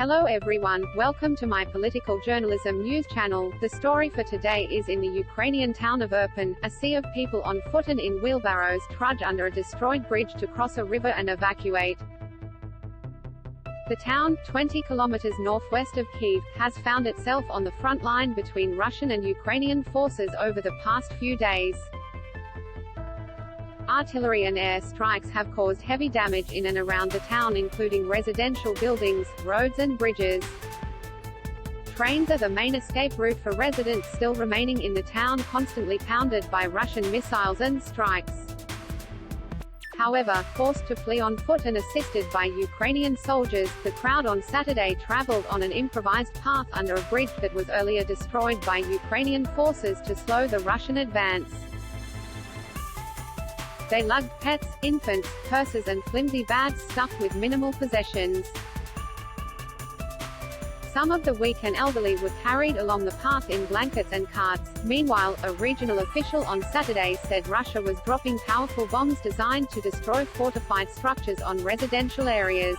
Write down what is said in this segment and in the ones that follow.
Hello everyone, welcome to my political journalism news channel. The story for today is in the Ukrainian town of Irpin, a sea of people on foot and in wheelbarrows trudge under a destroyed bridge to cross a river and evacuate. The town, 20 kilometers northwest of Kyiv, has found itself on the front line between Russian and Ukrainian forces over the past few days. Artillery and air strikes have caused heavy damage in and around the town, including residential buildings, roads and bridges. Trains are the main escape route for residents still remaining in the town, constantly pounded by Russian missiles and strikes. However, forced to flee on foot and assisted by Ukrainian soldiers, the crowd on Saturday traveled on an improvised path under a bridge that was earlier destroyed by Ukrainian forces to slow the Russian advance. They lugged pets, infants, purses and flimsy bags stuffed with minimal possessions. Some of the weak and elderly were carried along the path in blankets and carts. Meanwhile, a regional official on Saturday said Russia was dropping powerful bombs designed to destroy fortified structures on residential areas.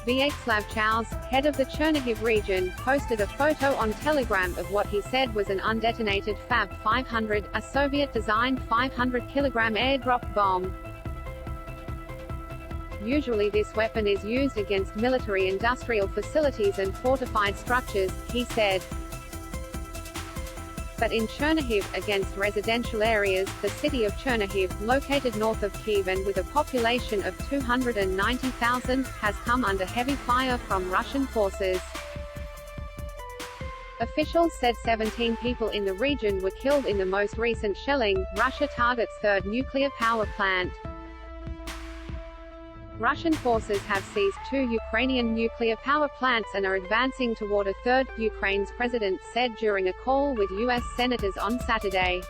Vyacheslav Chauz, head of the Chernihiv region, posted a photo on Telegram of what he said was an undetonated Fab 500, a Soviet-designed 500-kilogram airdrop bomb. Usually this weapon is used against military-industrial facilities and fortified structures, he said. But in Chernihiv, against residential areas, the city of Chernihiv, located north of Kyiv and with a population of 290,000, has come under heavy fire from Russian forces. Officials said 17 people in the region were killed in the most recent shelling. Russia targets third nuclear power plant. Russian forces have seized 2 Ukrainian nuclear power plants and are advancing toward a third, Ukraine's president said during a call with U.S. senators on Saturday.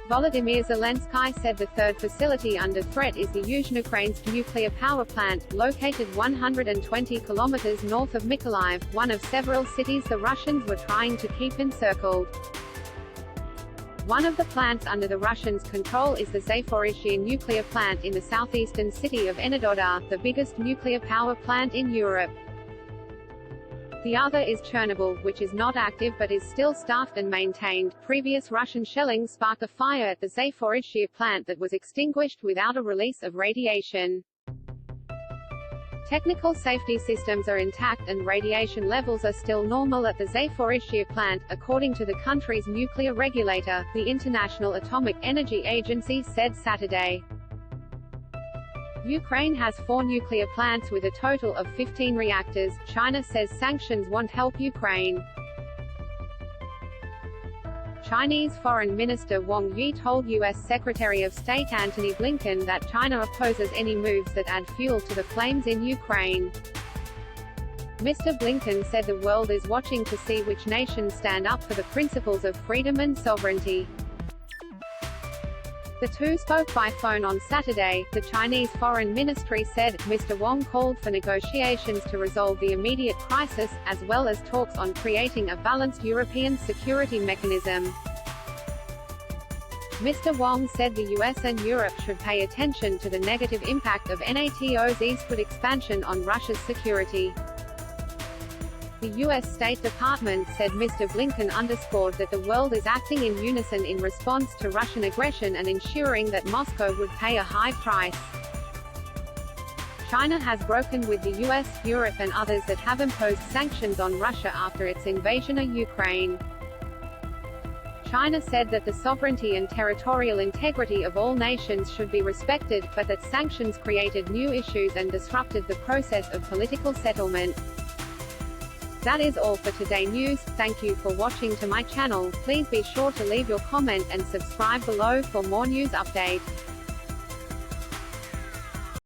Volodymyr Zelensky said the third facility under threat is the Yuzhno-Ukraine's nuclear power plant, located 120 kilometers north of Mykolaiv, one of several cities the Russians were trying to keep encircled. One of the plants under the Russians' control is the Zaporizhzhia nuclear plant in the southeastern city of Enerhodar, the biggest nuclear power plant in Europe. The other is Chernobyl, which is not active but is still staffed and maintained. Previous Russian shelling sparked a fire at the Zaporizhzhia plant that was extinguished without a release of radiation. Technical safety systems are intact and radiation levels are still normal at the Zaporizhzhia plant, according to the country's nuclear regulator, the International Atomic Energy Agency said Saturday. Ukraine has 4 nuclear plants with a total of 15 reactors. China says sanctions won't help Ukraine. Chinese Foreign Minister Wang Yi told U.S. Secretary of State Antony Blinken that China opposes any moves that add fuel to the flames in Ukraine. Mr. Blinken said the world is watching to see which nations stand up for the principles of freedom and sovereignty. The two spoke by phone on Saturday. The Chinese Foreign Ministry said, Mr. Wang called for negotiations to resolve the immediate crisis, as well as talks on creating a balanced European security mechanism. Mr. Wang said the US and Europe should pay attention to the negative impact of NATO's eastward expansion on Russia's security. The U.S. State Department said Mr. Blinken underscored that the world is acting in unison in response to Russian aggression and ensuring that Moscow would pay a high price. China has broken with the U.S., Europe and others that have imposed sanctions on Russia after its invasion of Ukraine. China said that the sovereignty and territorial integrity of all nations should be respected, but that sanctions created new issues and disrupted the process of political settlement. That is all for today news. Thank you for watching to my channel. Please be sure to leave your comment and subscribe below for more news updates.